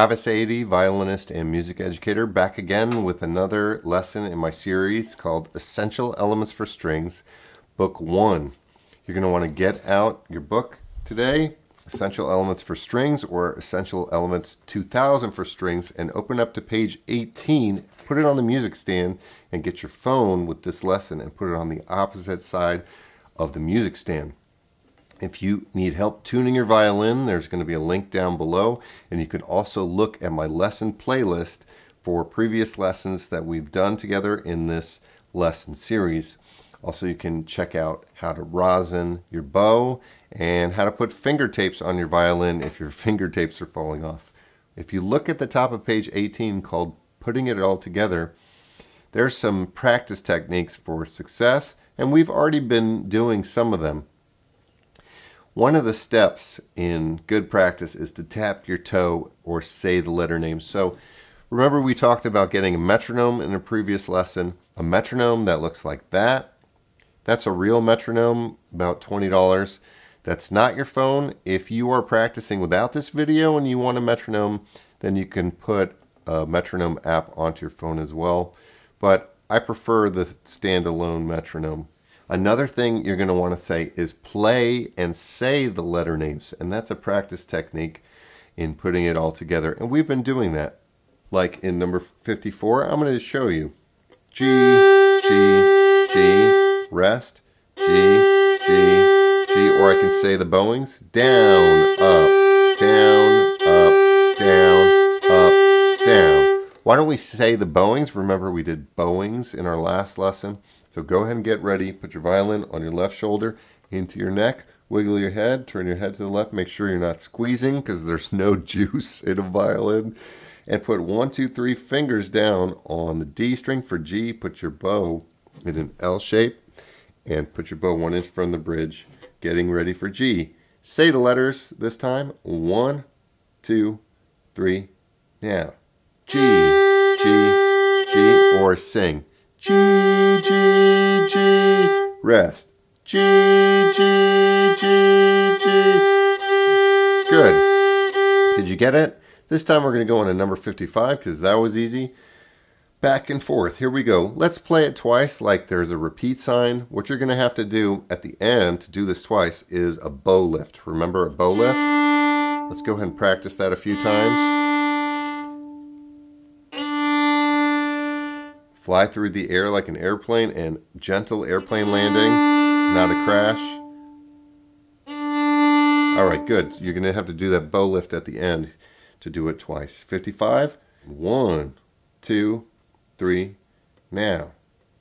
Kaveh Saidi, violinist and music educator, back again with another lesson in my series called Essential Elements for Strings, Book 1. You're going to want to get out your book today, Essential Elements for Strings, or Essential Elements 2000 for Strings, and open up to page 18, put it on the music stand, and get your phone with this lesson and put it on the opposite side of the music stand. If you need help tuning your violin, there's going to be a link down below, and you can also look at my lesson playlist for previous lessons that we've done together in this lesson series. Also, you can check out how to rosin your bow and how to put finger tapes on your violin if your finger tapes are falling off. If you look at the top of page 18 called Putting It All Together, there's some practice techniques for success, and we've already been doing some of them. One of the steps in good practice is to tap your toe or say the letter name. So remember, we talked about getting a metronome in a previous lesson. A metronome that looks like that. That's a real metronome, about $20. That's not your phone. If you are practicing without this video and you want a metronome, then you can put a metronome app onto your phone as well. But I prefer the standalone metronome. Another thing you're going to want to say is play and say the letter names, and that's a practice technique in putting it all together, and we've been doing that. Like in number 54, I'm going to show you. G, G, G, rest, G, G, G, or I can say the bowings. Down, up, down, up, down, up, down. Why don't we say the bowings? Remember, we did bowings in our last lesson. So go ahead and get ready. Put your violin on your left shoulder into your neck. Wiggle your head. Turn your head to the left. Make sure you're not squeezing because there's no juice in a violin. And put 1, 2, 3 fingers down on the D string for G. Put your bow in an L shape. And put your bow 1 inch from the bridge. Getting ready for G. Say the letters this time. 1, 2, 3. Now. G, G, G. Or sing. G, G, G, rest. G, G, G, G. Good. Did you get it? This time we're going to go on to number 55 because that was easy. Back and forth. Here we go. Let's play it twice like there's a repeat sign. What you're going to have to do at the end to do this twice is a bow lift. Remember a bow lift? Let's go ahead and practice that a few times. Fly through the air like an airplane, and gentle airplane landing, not a crash. All right, good. You're going to have to do that bow lift at the end to do it twice. 55. 1, 2, 3. Now.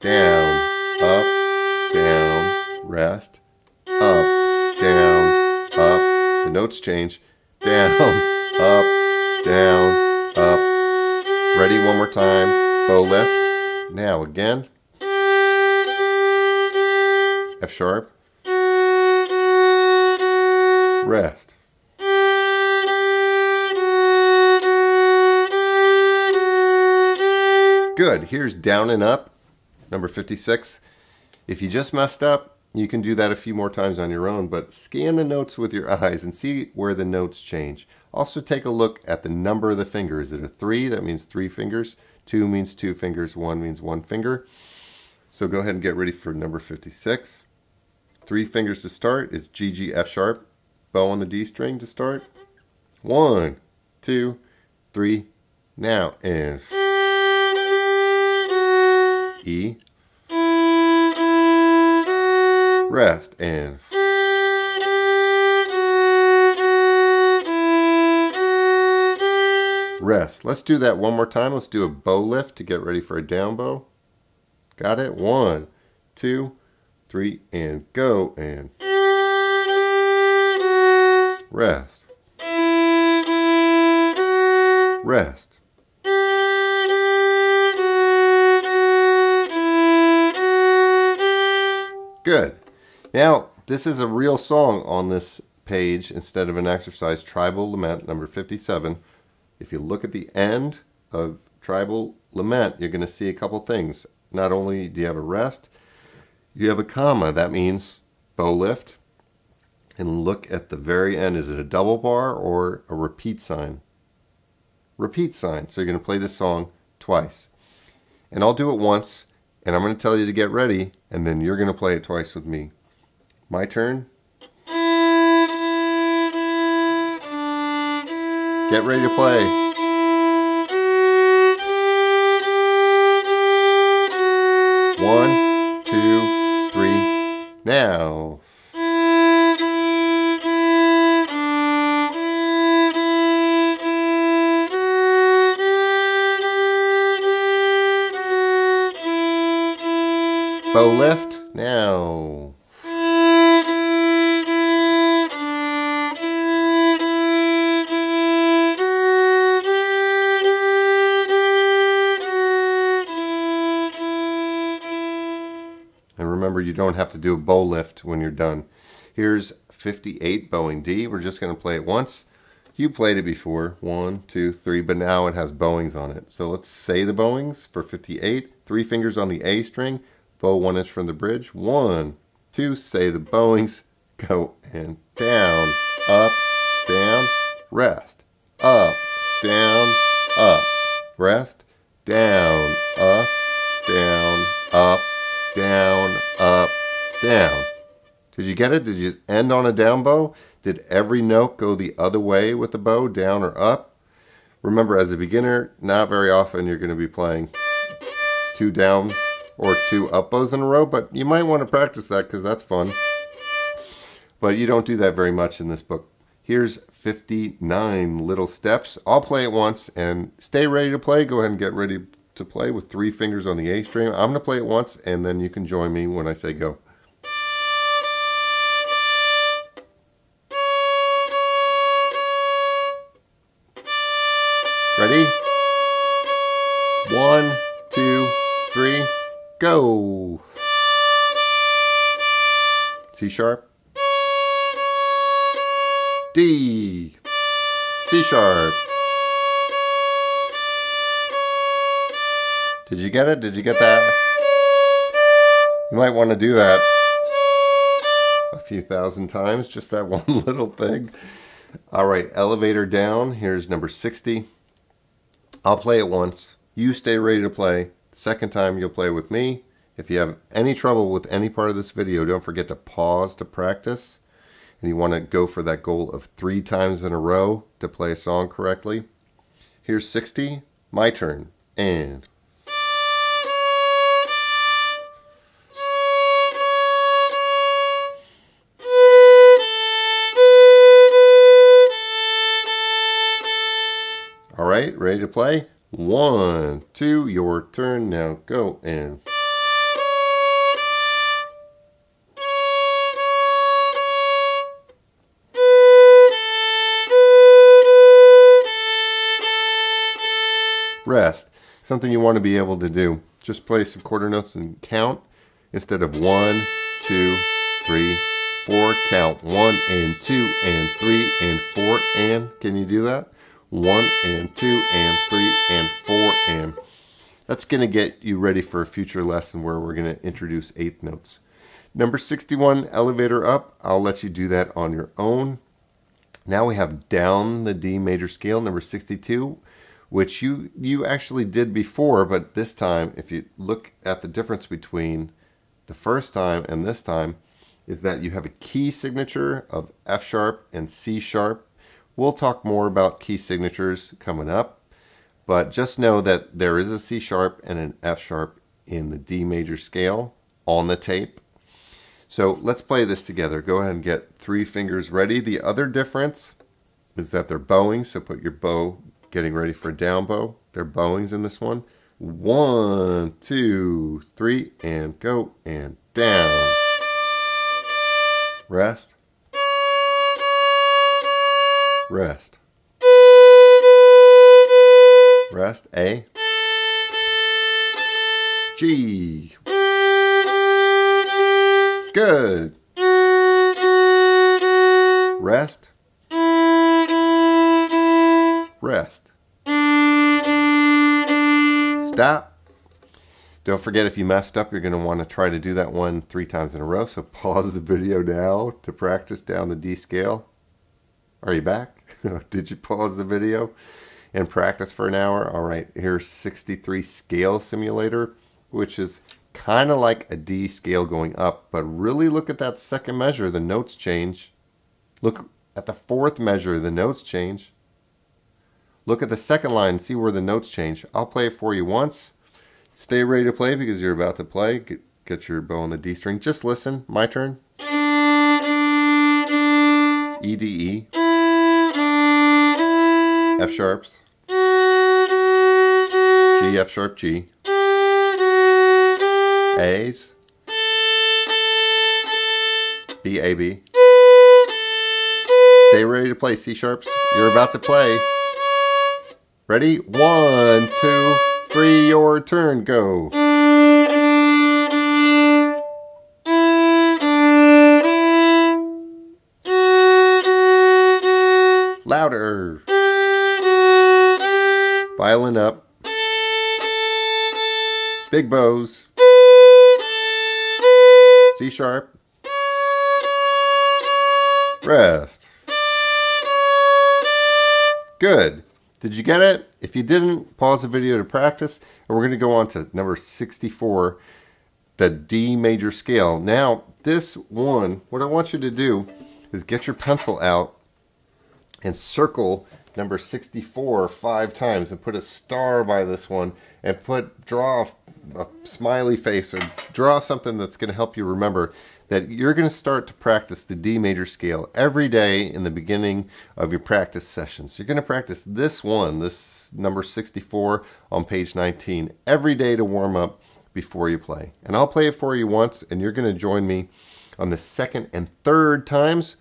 Down, up, down, rest, up, down, up. The notes change. Down, up, down, up. Ready? One more time. Bow lift. Now again, F sharp, rest. Good. Here's down and up, number 56. If you just messed up, you can do that a few more times on your own, but scan the notes with your eyes and see where the notes change. Also take a look at the number of the finger. Is it a 3? That means 3 fingers. 2 means 2 fingers, 1 means 1 finger. So go ahead and get ready for number 56. 3 fingers to start is G, G, F sharp. Bow on the D string to start. 1, 2, 3. Now, and E. Rest, and rest. Let's do that one more time. Let's do a bow lift to get ready for a down bow. Got it? 1, 2, 3, and go, and rest. Rest. Good. Now, this is a real song on this page instead of an exercise. Tribal Lament, number 57. If you look at the end of Tribal Lament, you're going to see a couple things. Not only do you have a rest, you have a comma. That means bow lift. And look at the very end. Is it a double bar or a repeat sign? repeat sign. So you're going to play this song twice. And I'll do it once, and I'm going to tell you to get ready, and then you're going to play it twice with me. My turn. Get ready to play. One, two, three, now. Bow lift, now. And remember, you don't have to do a bow lift when you're done. Here's 58 bowing D. We're just going to play it once. You played it before. 1, 2, 3, but now it has bowings on it. So let's say the bowings for 58. 3 fingers on the A string. Bow 1 inch from the bridge. 1, 2, say the bowings. Go and down, up, down, rest. Up, down, up, rest. Down, up, down, up, down, up, down. Did you get it? Did you end on a down bow? Did every note go the other way with the bow, down or up? Remember, as a beginner, not very often you're going to be playing 2 down or 2 up bows in a row, but you might want to practice that because that's fun. But you don't do that very much in this book. Here's 59 little steps. I'll play it once and stay ready to play. Go ahead and get ready to play with 3 fingers on the A string. I'm going to play it once and then you can join me when I say go. Ready? 1, 2, 3, go. C sharp, D, C sharp. Did you get it? Did you get that? You might want to do that a few thousand times, just that one little thing. All right, elevator down. Here's number 60. I'll play it once. You stay ready to play. The second time you'll play with me. If you have any trouble with any part of this video, don't forget to pause to practice. And you want to go for that goal of 3 times in a row to play a song correctly. Here's 60. My turn. And all right, ready to play? 1, 2, your turn. Now go and rest. Something you want to be able to do. Just play some quarter notes and count instead of 1, 2, 3, 4. Count 1 and 2 and 3 and 4 and. Can you do that? 1 and 2 and 3 and 4 and. That's going to get you ready for a future lesson where we're going to introduce eighth notes. Number 61, elevator up. I'll let you do that on your own. Now we have down the D major scale, number 62, which you actually did before, but this time, if you look at the difference between the first time and this time, is that you have a key signature of F sharp and C sharp. We'll talk more about key signatures coming up, but just know that there is a C sharp and an F sharp in the D major scale on the tape. So let's play this together. Go ahead and get 3 fingers ready. The other difference is that they're bowing, so put your bow getting ready for a down bow. They're bowings in this one. 1, 2, 3, and go and down. Rest. Rest. Rest. A. G. Good. Rest. Rest. Stop. Don't forget, if you messed up, you're going to want to try to do that one 3 times in a row. So pause the video now to practice down the D scale. Are you back? Did you pause the video? and practice for an hour, all right, here's 63 scale simulator, which is kind of like a D scale going up, but really look at that second measure, the notes change. Look at the fourth measure, the notes change. Look at the second line, see where the notes change. I'll play it for you once. Stay ready to play because you're about to play. Get your bow on the D string. Just listen. My turn. E, D, E. F sharps. G, F sharp, G. A's. B, A, B. Stay ready to play, C sharps. You're about to play. Ready? 1, 2, 3, your turn, go. Louder. Violin up. Big bows. C sharp. Rest. Good. Did you get it? If you didn't, pause the video to practice, and we're going to go on to number 64, the D major scale. Now, this one, what I want you to do is get your pencil out and circle number 64 5 times and put a star by this one and draw a smiley face or draw something that's going to help you remember that you're going to start to practice the D major scale every day in the beginning of your practice sessions. You're going to practice this one, this number 64 on page 19, every day to warm up before you play. And I'll play it for you once, and you're going to join me on the second and third times.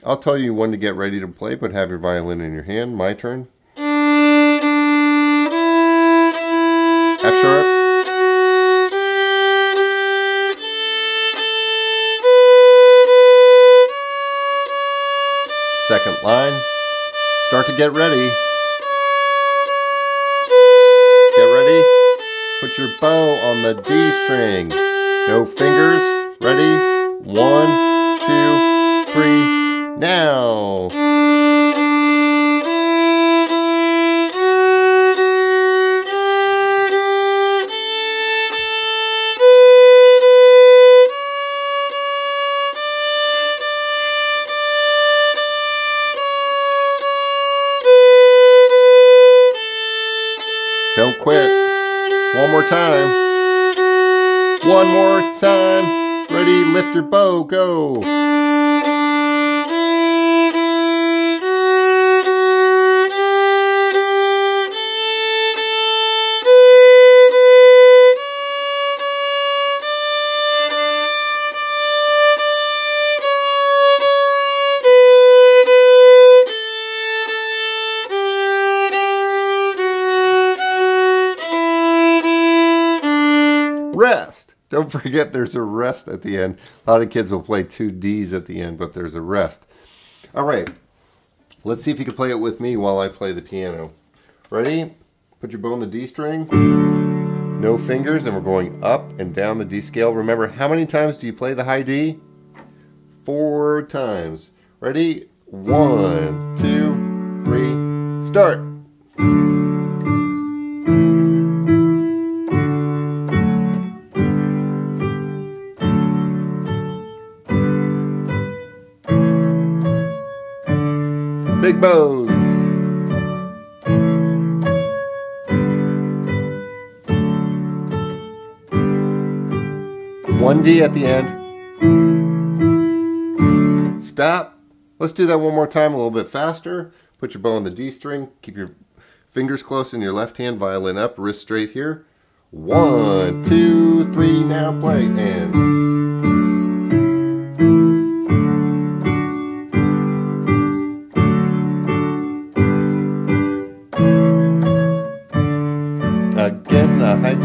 I'll tell you when to get ready to play, but have your violin in your hand. My turn. F sharp. Second line. Start to get ready. Get ready. Put your bow on the D string. No fingers. Ready? 1, 2, 3. Now. Don't quit. One more time. One more time. Ready, lift your bow, go. Rest. Don't forget there's a rest at the end. A lot of kids will play 2 Ds at the end, but there's a rest. All right. Let's see if you can play it with me while I play the piano. Ready? Put your bow on the D string. No fingers, and we're going up and down the D scale. Remember, how many times do you play the high D? 4 times. Ready? 1, 2, 3, start. Big bows. One D at the end. Stop. Let's do that one more time a little bit faster. Put your bow on the D string. Keep your fingers close in your left hand. Violin up, wrist straight here. 1, 2, 3, now play. And again, the high D.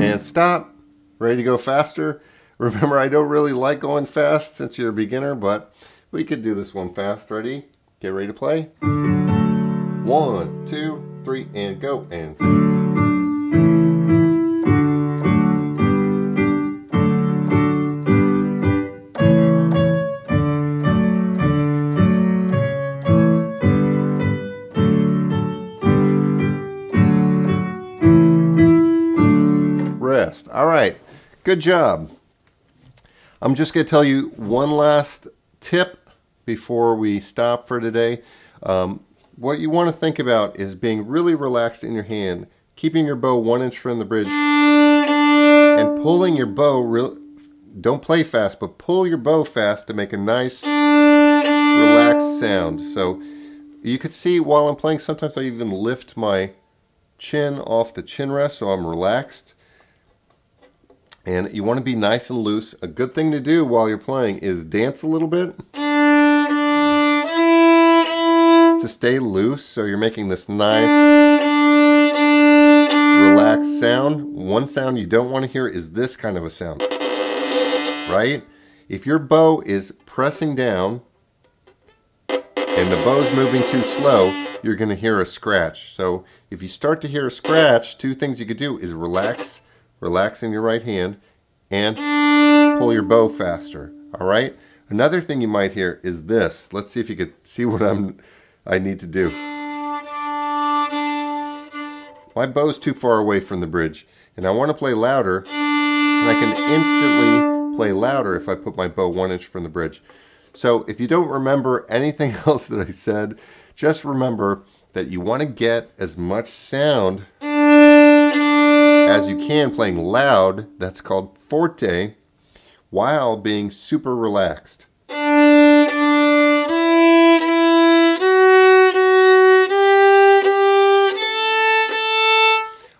And stop. Ready to go faster? Remember, I don't really like going fast since you're a beginner, but we could do this one fast. Ready? Get ready to play. 1, 2, 3, and go. And All right, good job. I'm just going to tell you one last tip before we stop for today. What you want to think about is being really relaxed in your hand, keeping your bow 1 inch from the bridge, and pulling your bow. Don't play fast, but pull your bow fast to make a nice, relaxed sound. So you could see while I'm playing, sometimes I even lift my chin off the chin rest so I'm relaxed. And you want to be nice and loose. A good thing to do while you're playing is dance a little bit to stay loose, so you're making this nice, relaxed sound. One sound you don't want to hear is this kind of a sound, right? If your bow is pressing down and the bow's moving too slow, you're going to hear a scratch. So if you start to hear a scratch, two things you could do is relax in your right hand, and pull your bow faster. All right. Another thing you might hear is this. Let's see if you could see what I need to do. My bow's too far away from the bridge, and I want to play louder, and I can instantly play louder if I put my bow 1 inch from the bridge. So if you don't remember anything else that I said, just remember that you want to get as much sound as you can playing loud, that's called forte, while being super relaxed.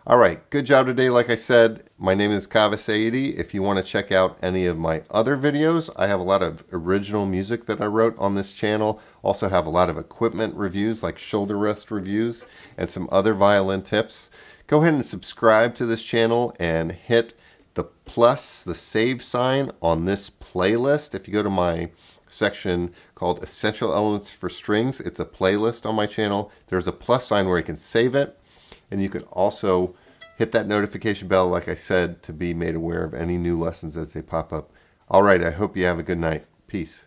All right, good job today. Like I said, my name is Kaveh Saidi. If you want to check out any of my other videos, I have a lot of original music that I wrote on this channel. Also have a lot of equipment reviews, like shoulder rest reviews, and some other violin tips. Go ahead and subscribe to this channel and hit the plus, the save sign on this playlist. If you go to my section called Essential Elements for Strings, it's a playlist on my channel. There's a plus sign where you can save it. And you can also hit that notification bell, like I said, to be made aware of any new lessons as they pop up. All right, I hope you have a good night. Peace.